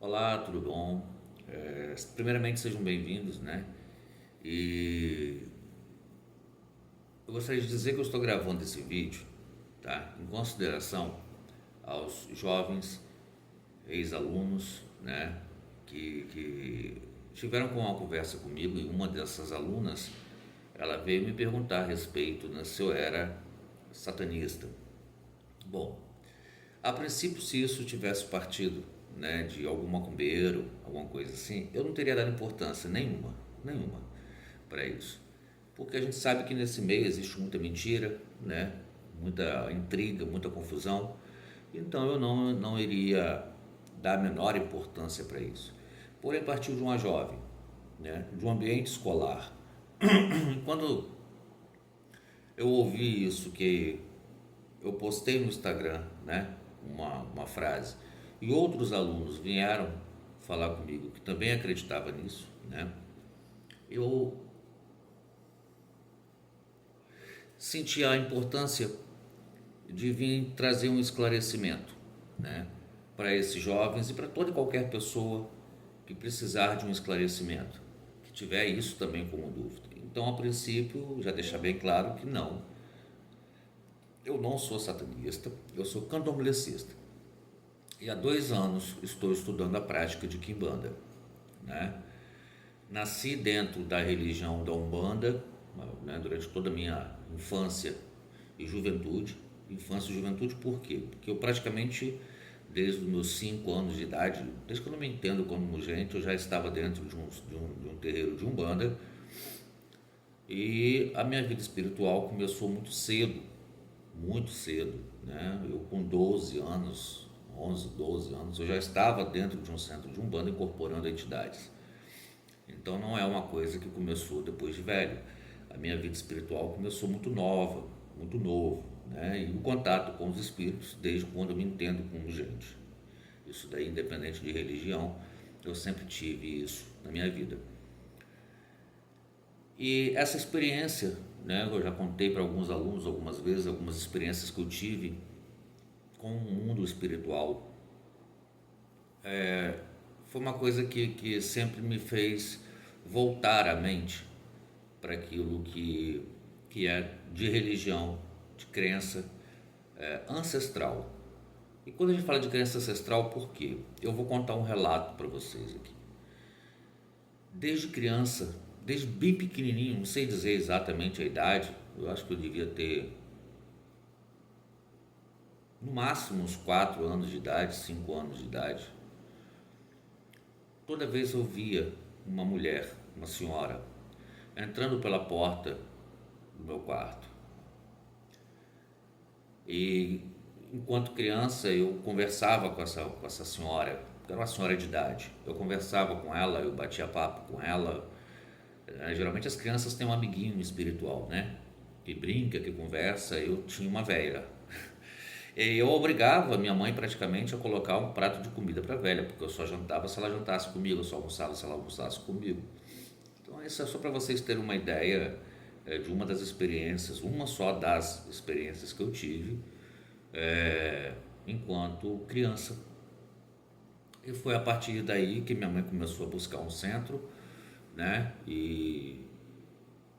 Olá, tudo bom? Primeiramente sejam bem-vindos, né? E eu gostaria de dizer que eu estou gravando esse vídeo, tá? Em consideração aos jovens ex-alunos, né? Que tiveram com uma conversa comigo e uma dessas alunas, ela veio me perguntar a respeito, né, se eu era satanista. Bom, a princípio, se isso tivesse partido, né, de algum macumbeiro, alguma coisa assim, eu não teria dado importância nenhuma para isso. Porque a gente sabe que nesse meio existe muita mentira, né, muita intriga, muita confusão. Então eu não iria dar a menor importância para isso. Porém, partiu de uma jovem, né, de um ambiente escolar. Quando eu ouvi isso, que eu postei no Instagram, né, uma frase, e outros alunos vieram falar comigo que também acreditava nisso, né, eu senti a importância de vir trazer um esclarecimento, né, para esses jovens e para toda e qualquer pessoa que precisar de um esclarecimento, que tiver isso também como dúvida. Então, a princípio, já deixar bem claro que não, eu não sou satanista, eu sou candomblessista. E há 2 anos estou estudando a prática de Quimbanda, né? Nasci dentro da religião da Umbanda, né, durante toda a minha infância e juventude. Infância e juventude por quê? Porque eu praticamente, desde os meus 5 anos de idade, desde que eu não me entendo como gente, eu já estava dentro de um terreiro de Umbanda. E a minha vida espiritual começou muito cedo, né? Eu com 12 anos, 11, 12 anos, eu já estava dentro de um centro de Umbanda incorporando entidades. Então não é uma coisa que começou depois de velho. A minha vida espiritual começou muito nova, muito novo, né? E o contato com os espíritos desde quando eu me entendo como gente. Isso daí, independente de religião, eu sempre tive isso na minha vida. E essa experiência, né, eu já contei para alguns alunos algumas vezes, algumas experiências que eu tive com o mundo espiritual, foi uma coisa que sempre me fez voltar a mente para aquilo que é de religião, de crença ancestral. E quando a gente fala de crença ancestral, por quê? Eu vou contar um relato para vocês aqui. Desde criança, desde bem pequenininho, não sei dizer exatamente a idade, eu acho que eu devia ter no máximo uns 4 anos de idade, 5 anos de idade. Toda vez eu via uma mulher, uma senhora, entrando pela porta do meu quarto. E enquanto criança eu conversava com essa senhora, era uma senhora de idade. Eu conversava com ela, eu batia papo com ela. Geralmente as crianças têm um amiguinho espiritual, né? Que brinca, que conversa. Eu tinha uma velha. E eu obrigava minha mãe praticamente a colocar um prato de comida para a velha, porque eu só jantava se ela jantasse comigo, eu só almoçava se ela almoçasse comigo. Então, isso é só para vocês terem uma ideia de uma das experiências, uma só das experiências que eu tive enquanto criança. E foi a partir daí que minha mãe começou a buscar um centro, né? E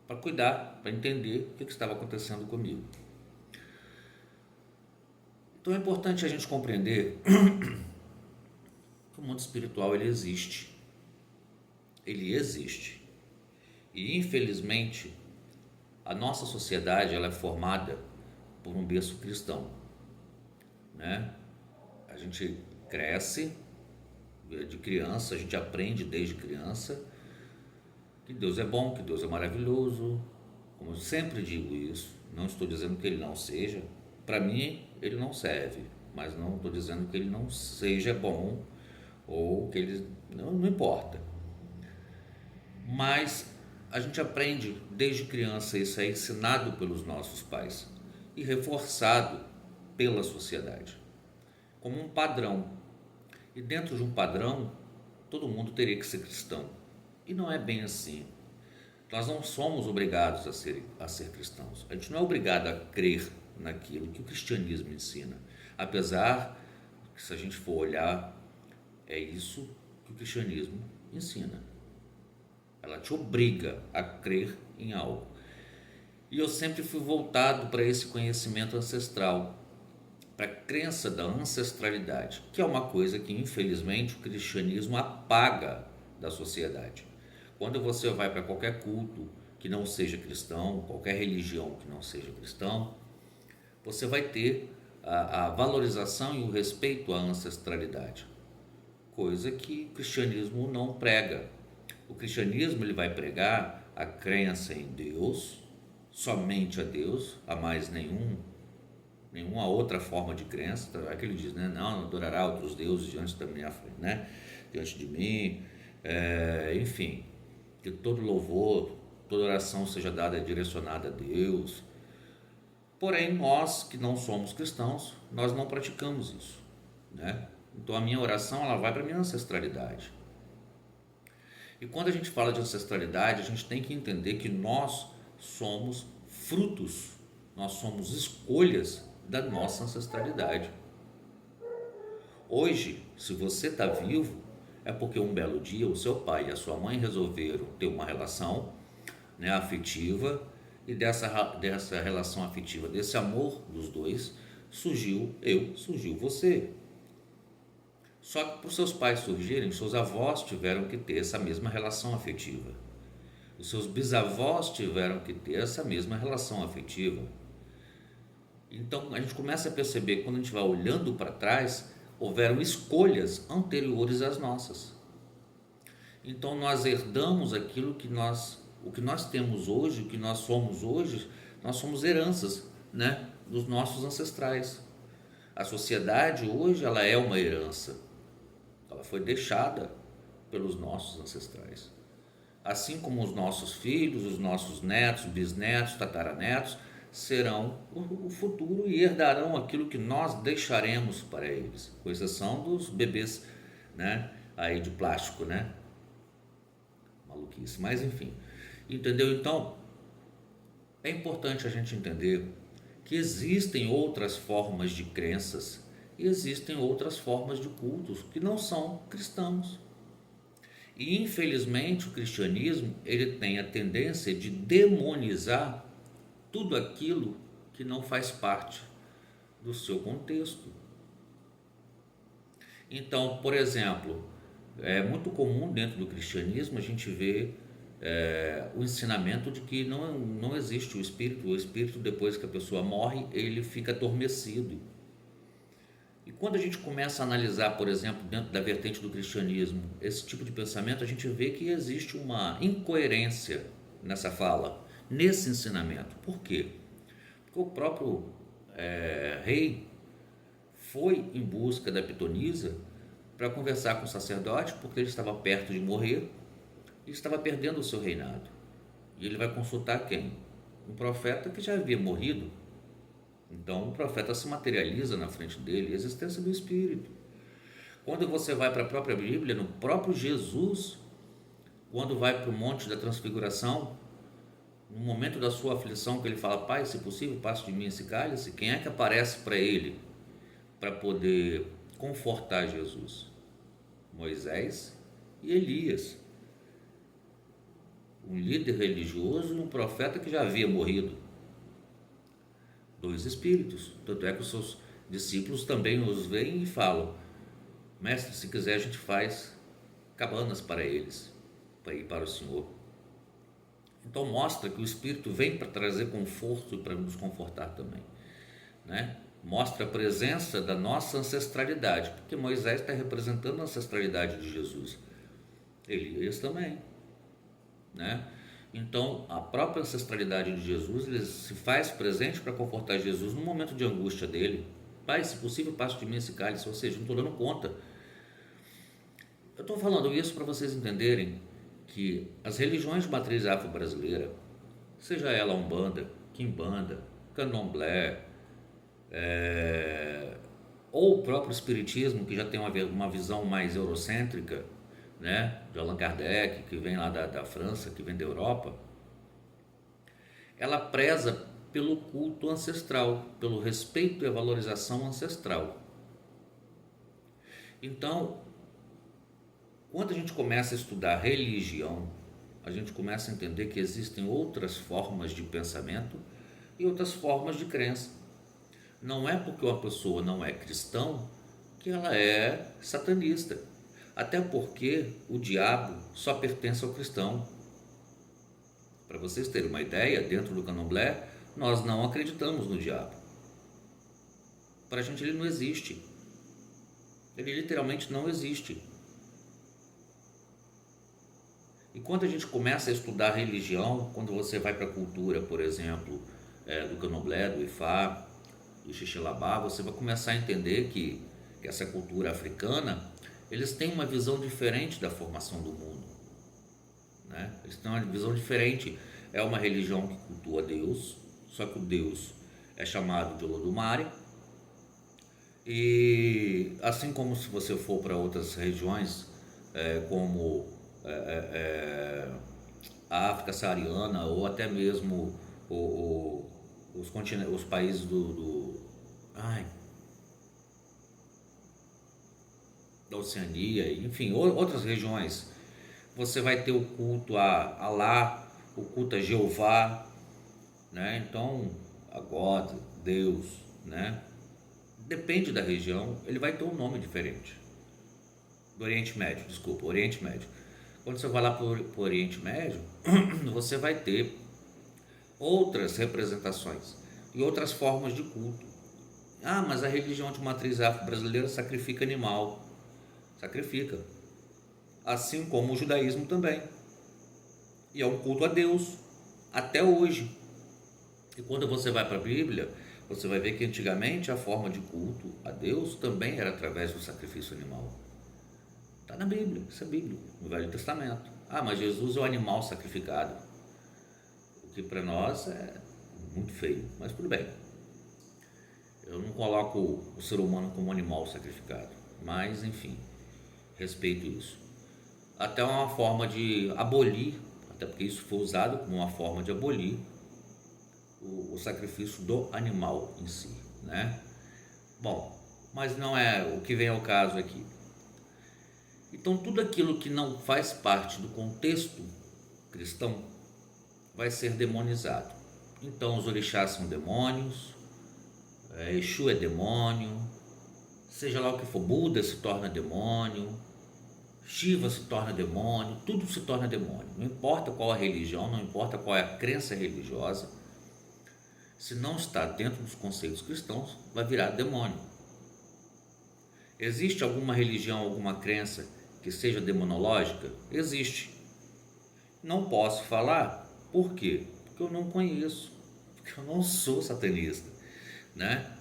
para cuidar, para entender o que estava acontecendo comigo. Então é importante a gente compreender que o mundo espiritual ele existe. Ele existe. E infelizmente a nossa sociedade ela é formada por um berço cristão, né? A gente cresce de criança, a gente aprende desde criança que Deus é bom, que Deus é maravilhoso. Como eu sempre digo isso, não estou dizendo que ele não seja. Para mim, ele não serve, mas não estou dizendo que ele não seja bom ou que ele não importa. Mas a gente aprende desde criança, isso é ensinado pelos nossos pais e reforçado pela sociedade como um padrão. E dentro de um padrão, todo mundo teria que ser cristão. E não é bem assim. Nós não somos obrigados a ser cristãos. A gente não é obrigado a crer naquilo que o cristianismo ensina. Apesar que, se a gente for olhar É isso que o cristianismo ensina. Ela te obriga a crer em algo. E eu sempre fui voltado para esse conhecimento ancestral, para a crença da ancestralidade, que é uma coisa que infelizmente o cristianismo apaga da sociedade. Quando você vai para qualquer culto que não seja cristão, qualquer religião que não seja cristão, você vai ter a valorização e o respeito à ancestralidade, coisa que o cristianismo não prega. O cristianismo ele vai pregar a crença em Deus, somente a Deus, a mais nenhuma outra forma de crença. É que ele diz, né? Não adorará outros deuses diante da minha frente, né? Diante de mim, enfim, que todo louvor, toda oração seja dada direcionada a Deus. Porém, nós que não somos cristãos, nós não praticamos isso, né? Então a minha oração ela vai para a minha ancestralidade. E quando a gente fala de ancestralidade, a gente tem que entender que nós somos frutos, nós somos escolhas da nossa ancestralidade. Hoje, se você está vivo, é porque um belo dia o seu pai e a sua mãe resolveram ter uma relação, né, afetiva, e dessa relação afetiva, desse amor dos dois, surgiu você. Só que para os seus pais surgirem, seus avós tiveram que ter essa mesma relação afetiva. Os seus bisavós tiveram que ter essa mesma relação afetiva. Então a gente começa a perceber que quando a gente vai olhando para trás, houveram escolhas anteriores às nossas. Então nós herdamos aquilo que o que nós temos hoje, o que nós somos heranças, né, dos nossos ancestrais. A sociedade hoje ela é uma herança. Ela foi deixada pelos nossos ancestrais. Assim como os nossos filhos, os nossos netos, bisnetos, tataranetos serão o futuro e herdarão aquilo que nós deixaremos para eles, com exceção dos bebês, né, aí de plástico, né? Maluquice, mas enfim. Entendeu? Então, é importante a gente entender que existem outras formas de crenças e existem outras formas de cultos que não são cristãos. E infelizmente o cristianismo ele tem a tendência de demonizar tudo aquilo que não faz parte do seu contexto. Então, por exemplo, é muito comum dentro do cristianismo a gente ver o ensinamento de que não existe o espírito depois que a pessoa morre, ele fica adormecido. E quando a gente começa a analisar, por exemplo, dentro da vertente do cristianismo, esse tipo de pensamento, a gente vê que existe uma incoerência nessa fala, nesse ensinamento. Por quê? Porque o próprio rei foi em busca da pitonisa para conversar com o sacerdote, porque ele estava perto de morrer e estava perdendo o seu reinado. E ele vai consultar quem? Um profeta que já havia morrido. Então o profeta se materializa na frente dele, a existência do Espírito. Quando você vai para a própria Bíblia, no próprio Jesus, quando vai para o Monte da Transfiguração, no momento da sua aflição, que ele fala, Pai, se possível, passe de mim esse cálice, quem é que aparece para ele para poder confortar Jesus? Moisés e Elias. Um líder religioso e um profeta que já havia morrido. Dois espíritos. Tanto é que os seus discípulos também os veem e falam, mestre, se quiser a gente faz cabanas para eles, para ir para o Senhor. Então mostra que o Espírito vem para trazer conforto e para nos confortar também, né? Mostra a presença da nossa ancestralidade, porque Moisés está representando a ancestralidade de Jesus, Elias também, né? Então a própria ancestralidade de Jesus ele se faz presente para confortar Jesus no momento de angústia dele. Pai, se possível, passe de mim esse cálice, ou seja, não estou dando conta. Eu estou falando isso para vocês entenderem que as religiões de matriz afro-brasileira, seja ela Umbanda, Quimbanda, Candomblé, ou o próprio Espiritismo, que já tem uma visão mais eurocêntrica, né, de Allan Kardec, que vem lá da França, que vem da Europa, ela preza pelo culto ancestral, pelo respeito e a valorização ancestral. Então, Quando a gente começa a estudar religião, a gente começa a entender que existem outras formas de pensamento e outras formas de crença. Não é porque uma pessoa não é cristão que ela é satanista. Até porque o diabo só pertence ao cristão. Para vocês terem uma ideia, dentro do candomblé, nós não acreditamos no diabo. Para a gente ele não existe. Ele literalmente não existe. E quando a gente começa a estudar religião, quando você vai para a cultura, por exemplo, do candomblé, do Ifá, do Xixelabá, você vai começar a entender que essa cultura africana, eles têm uma visão diferente da formação do mundo, né? Eles têm uma visão diferente. É uma religião que cultua Deus, só que o Deus é chamado de Olodumare. E assim como se você for para outras regiões, como a África saariana, ou até mesmo os países da Oceania, enfim, outras regiões, você vai ter o culto a Alá, o culto a Jeová, né? Então, a God, Deus, né? Depende da região, ele vai ter um nome diferente. Do Oriente Médio, desculpa, Oriente Médio. Quando você vai lá para o Oriente Médio, você vai ter outras representações e outras formas de culto. Ah, mas a religião de matriz afro-brasileira sacrifica animal. Sacrifica. Assim como o judaísmo também. E é um culto a Deus, até hoje. E quando você vai para a Bíblia, você vai ver que antigamente a forma de culto a Deus também era através do sacrifício animal. Está na Bíblia, isso é Bíblia, no Velho Testamento. Ah, mas Jesus é o animal sacrificado. O que para nós é muito feio, mas tudo bem. Eu não coloco o ser humano como animal sacrificado, mas enfim, respeito isso. Até uma forma de abolir, até porque isso foi usado como uma forma de abolir o sacrifício do animal em si, né? Bom, mas não é o que vem ao caso aqui. Então, tudo aquilo que não faz parte do contexto cristão vai ser demonizado. Então, os orixás são demônios, Exu é demônio, seja lá o que for, Buda se torna demônio, Shiva se torna demônio, tudo se torna demônio. Não importa qual a religião, não importa qual é a crença religiosa, se não está dentro dos conceitos cristãos, vai virar demônio. Existe alguma religião, alguma crença que seja demonológica? Existe. Não posso falar, por quê? Porque eu não conheço, porque eu não sou satanista, né?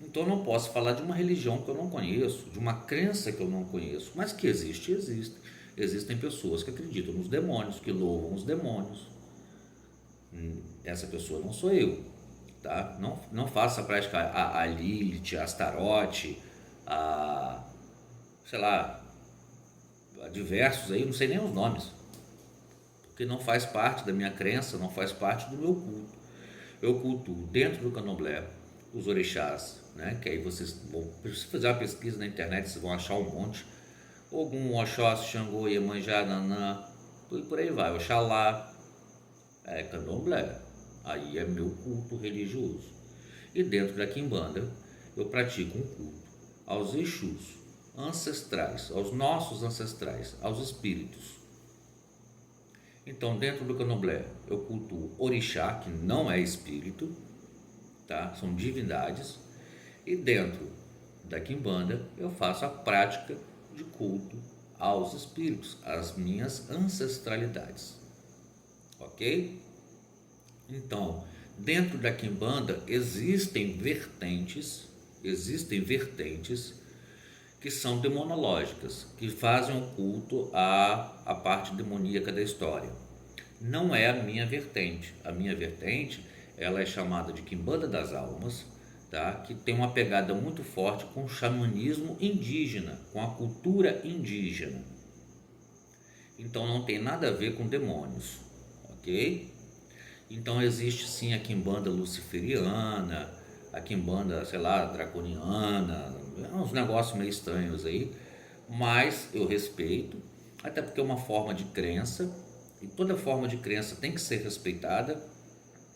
Então eu não posso falar de uma religião que eu não conheço, de uma crença que eu não conheço, mas que existe, existe. Existem pessoas que acreditam nos demônios, que louvam os demônios. Essa pessoa não sou eu, tá? Não faça prática a Lilith, a Astarote, sei lá, a diversos aí, não sei nem os nomes, porque não faz parte da minha crença, não faz parte do meu culto. Eu cultuo dentro do candomblé os orixás, né? Que aí vocês vão, se fizer uma pesquisa na internet, vocês vão achar um monte. Ogum, Oxóssi, Xangô, Iemanjá, Nanã, e por aí vai. Oxalá, candomblé. Aí é meu culto religioso. E dentro da Quimbanda, eu pratico um culto aos Exus ancestrais, aos nossos ancestrais, aos espíritos. Então, dentro do candomblé, eu cultuo orixá, que não é espírito, tá? São divindades. E dentro da Quimbanda, eu faço a prática de culto aos espíritos, às minhas ancestralidades. Ok? Então, dentro da Quimbanda existem vertentes que são demonológicas, que fazem um culto à parte demoníaca da história. Não é a minha vertente. A minha vertente, ela é chamada de Quimbanda das Almas, tá? Que tem uma pegada muito forte com o xamanismo indígena, com a cultura indígena. Então não tem nada a ver com demônios, ok? Então existe sim a Quimbanda luciferiana, a Quimbanda, sei lá, draconiana, uns negócios meio estranhos aí, mas eu respeito, até porque é uma forma de crença, e toda forma de crença tem que ser respeitada,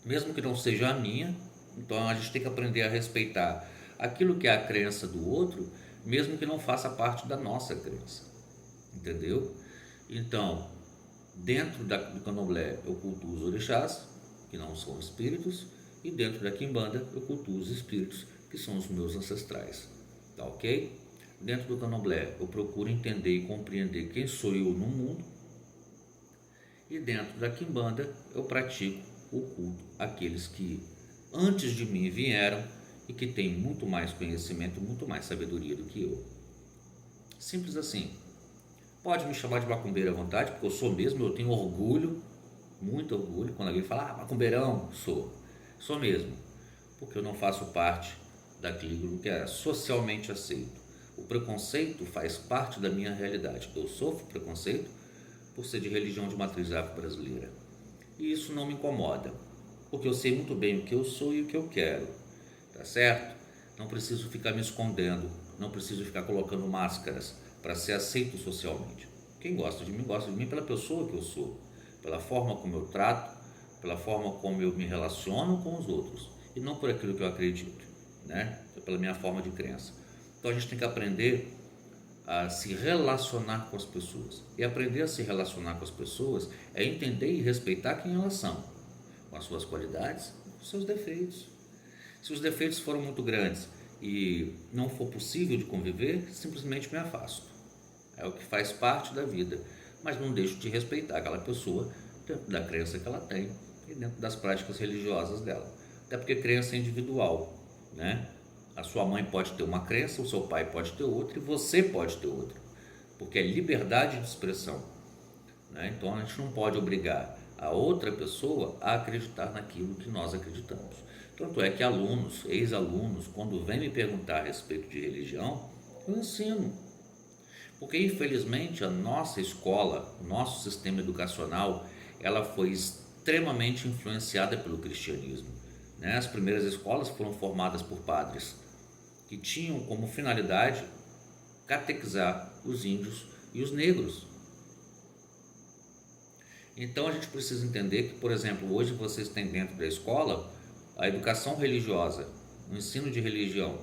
mesmo que não seja a minha. Então a gente tem que aprender a respeitar aquilo que é a crença do outro, mesmo que não faça parte da nossa crença, entendeu? Então, dentro do candomblé eu cultuo os orixás, que não são espíritos, e dentro da quimbanda eu cultuo os espíritos, que são os meus ancestrais, tá ok? Dentro do candomblé eu procuro entender e compreender quem sou eu no mundo, e dentro da quimbanda eu pratico o culto àqueles que antes de mim vieram e que têm muito mais conhecimento, muito mais sabedoria do que eu. Simples assim. Pode me chamar de macumbeiro à vontade, porque eu sou mesmo, eu tenho orgulho, muito orgulho, quando alguém fala, macumbeirão, sou mesmo, porque eu não faço parte daquilo que é socialmente aceito. O preconceito faz parte da minha realidade. Eu sofro preconceito por ser de religião de matriz afro-brasileira. E isso não me incomoda, porque eu sei muito bem o que eu sou e o que eu quero, tá certo? Não preciso ficar me escondendo, não preciso ficar colocando máscaras para ser aceito socialmente. Quem gosta de mim pela pessoa que eu sou, pela forma como eu trato, pela forma como eu me relaciono com os outros, e não por aquilo que eu acredito, né? Pela minha forma de crença. Então a gente tem que aprender a se relacionar com as pessoas. E aprender a se relacionar com as pessoas é entender e respeitar quem elas são, com as suas qualidades, com os seus defeitos. Se os defeitos foram muito grandes e não for possível de conviver, simplesmente me afasto. É o que faz parte da vida, mas não deixo de respeitar aquela pessoa dentro da crença que ela tem e dentro das práticas religiosas dela. Até porque crença é individual, né? A sua mãe pode ter uma crença, o seu pai pode ter outra e você pode ter outra, porque é liberdade de expressão, né? Então a gente não pode obrigar a outra pessoa a acreditar naquilo que nós acreditamos. Tanto é que alunos, ex-alunos, quando vêm me perguntar a respeito de religião, eu ensino. Porque infelizmente a nossa escola, o nosso sistema educacional, ela foi extremamente influenciada pelo cristianismo, né? As primeiras escolas foram formadas por padres que tinham como finalidade catequizar os índios e os negros. Então a gente precisa entender que, por exemplo, hoje vocês têm dentro da escola a educação religiosa, o ensino de religião,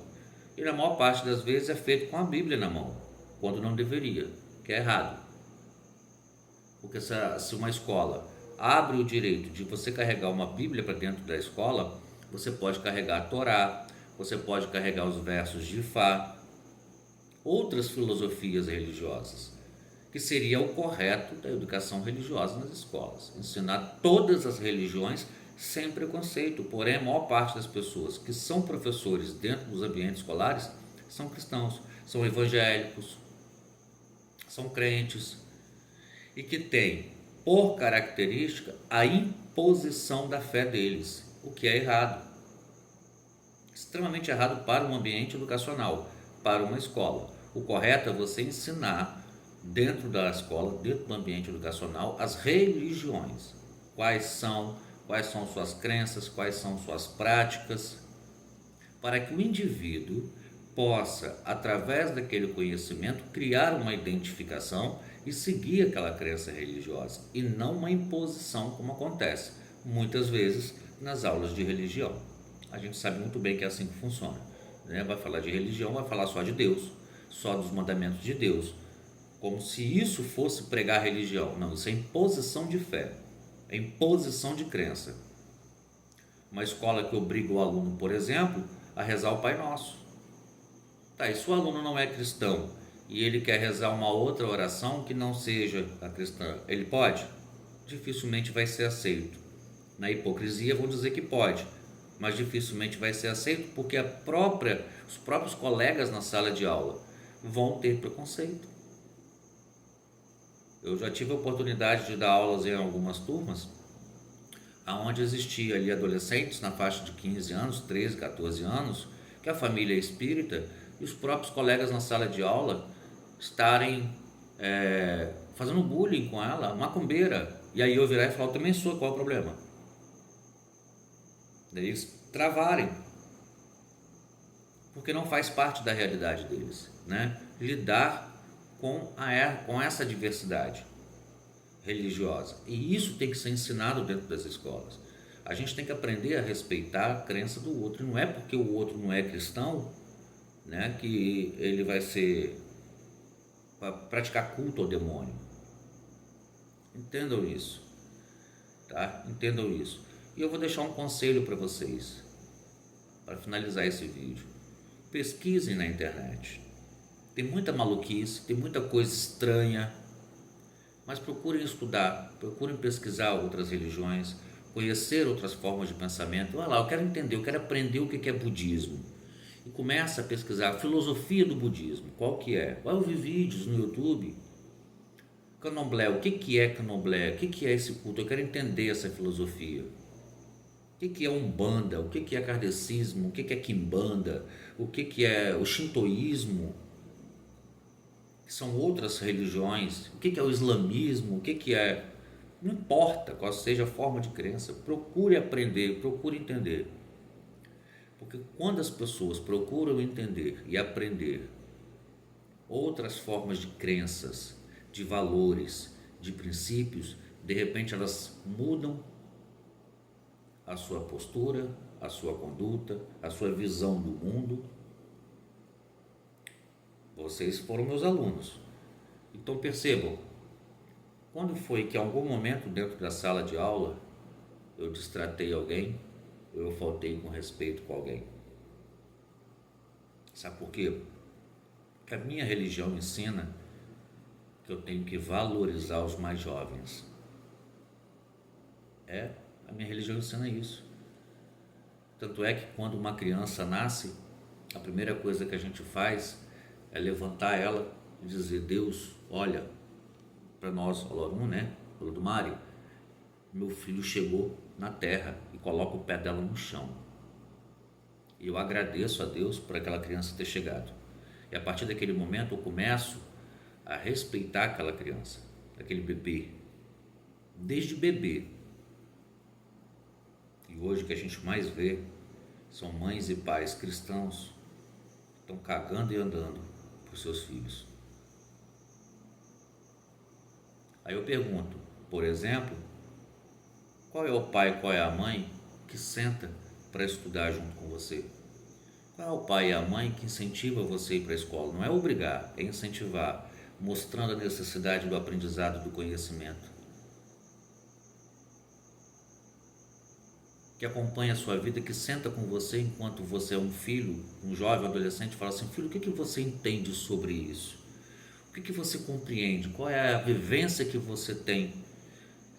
e na maior parte das vezes é feito com a Bíblia na mão, quando não deveria, que é errado. Porque se uma escola abre o direito de você carregar uma Bíblia para dentro da escola, você pode carregar a Torá, você pode carregar os versos de Ifá, outras filosofias religiosas, que seria o correto da educação religiosa nas escolas. Ensinar todas as religiões sem preconceito. Porém, a maior parte das pessoas que são professores dentro dos ambientes escolares são cristãos, são evangélicos, são crentes, e que têm por característica a imposição da fé deles, o que é errado. Extremamente errado para um ambiente educacional, para uma escola. O correto é você ensinar dentro da escola, dentro do ambiente educacional, as religiões. Quais são suas crenças, quais são suas práticas, para que o indivíduo possa, através daquele conhecimento, criar uma identificação e seguir aquela crença religiosa, e não uma imposição, como acontece muitas vezes nas aulas de religião. A gente sabe muito bem que é assim que funciona, né? Vai falar de religião, vai falar só de Deus, só dos mandamentos de Deus, como se isso fosse pregar religião. Não, isso é imposição de fé, é imposição de crença. Uma escola que obriga o aluno, por exemplo, a rezar o Pai Nosso. Tá, e se o aluno não é cristão e ele quer rezar uma outra oração que não seja a cristã, ele pode? Dificilmente vai ser aceito. Na hipocrisia vão dizer que pode, mas dificilmente vai ser aceito, porque os próprios colegas na sala de aula vão ter preconceito. Eu já tive a oportunidade de dar aulas em algumas turmas onde existia ali adolescentes na faixa de 15 anos, 13, 14 anos, que a família é espírita, e os próprios colegas na sala de aula estarem fazendo bullying com ela, macumbeira. E aí eu virar e falar, eu também sou, qual é o problema? Daí eles travarem, porque não faz parte da realidade deles, né? Lidar com essa diversidade religiosa. E isso tem que ser ensinado dentro das escolas. A gente tem que aprender a respeitar a crença do outro. Não é porque o outro não é cristão, né, que ele vai ser para praticar culto ao demônio. Entendam isso, tá? Entendam isso. E eu vou deixar um conselho para vocês, para finalizar esse vídeo. Pesquisem na internet. Tem muita maluquice, tem muita coisa estranha, mas procurem estudar, procurem pesquisar outras religiões, conhecer outras formas de pensamento. Olha lá, eu quero entender, eu quero aprender o que é budismo. E começa a pesquisar a filosofia do budismo, qual que é? Vai ouvir vídeos no YouTube. Candomblé, o que é candomblé? O que é esse culto? Eu quero entender essa filosofia. O que é Umbanda? O que é kardecismo? O que é quimbanda? O que é o shintoísmo? Que são outras religiões. O que é o islamismo? O que é... Não importa qual seja a forma de crença, procure aprender, procure entender. Porque quando as pessoas procuram entender e aprender outras formas de crenças, de valores, de princípios, de repente elas mudam a sua postura, a sua conduta, a sua visão do mundo. Vocês foram meus alunos. Então percebam, quando foi que em algum momento dentro da sala de aula eu destratei alguém, ou eu faltei com respeito com alguém? Sabe por quê? Porque a minha religião ensina que eu tenho que valorizar os mais jovens. A minha religião ensina isso. Tanto é que quando uma criança nasce, a primeira coisa que a gente faz é levantar ela e dizer: Deus, olha para nós, Olorum, né? Olodumare, meu filho chegou na terra, e coloca o pé dela no chão. E eu agradeço a Deus por aquela criança ter chegado. E a partir daquele momento eu começo a respeitar aquela criança, aquele bebê, desde bebê. E hoje o que a gente mais vê são mães e pais cristãos que estão cagando e andando por seus filhos. Aí eu pergunto, por exemplo, qual é o pai, qual é a mãe que senta para estudar junto com você? Qual é o pai e a mãe que incentiva você a ir para a escola? Não é obrigar, é incentivar, mostrando a necessidade do aprendizado, do conhecimento. Que acompanha a sua vida, que senta com você enquanto você é um filho, um jovem, adolescente, e fala assim: filho, o que você entende sobre isso? O que você compreende? Qual é a vivência que você tem?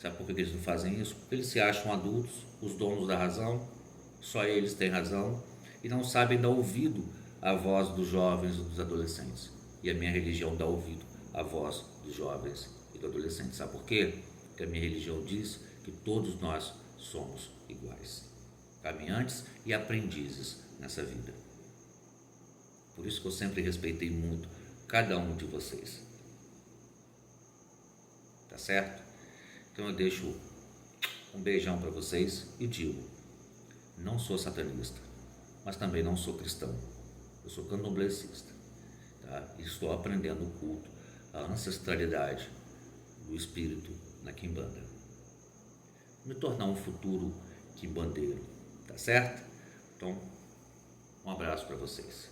Sabe por que eles não fazem isso? Porque eles se acham adultos, os donos da razão, só eles têm razão, e não sabem dar ouvido à voz dos jovens e dos adolescentes. E a minha religião dá ouvido à voz dos jovens e dos adolescentes. Sabe por quê? Porque a minha religião diz que todos nós somos iguais, caminhantes e aprendizes nessa vida. Por isso que eu sempre respeitei muito cada um de vocês. Tá certo? Então eu deixo um beijão para vocês e digo: não sou satanista, mas também não sou cristão. Eu sou candomblessista, tá? E estou aprendendo o culto, a ancestralidade do espírito na quimbanda. Me tornar um futuro quimbandeiro, tá certo? Então, um abraço para vocês.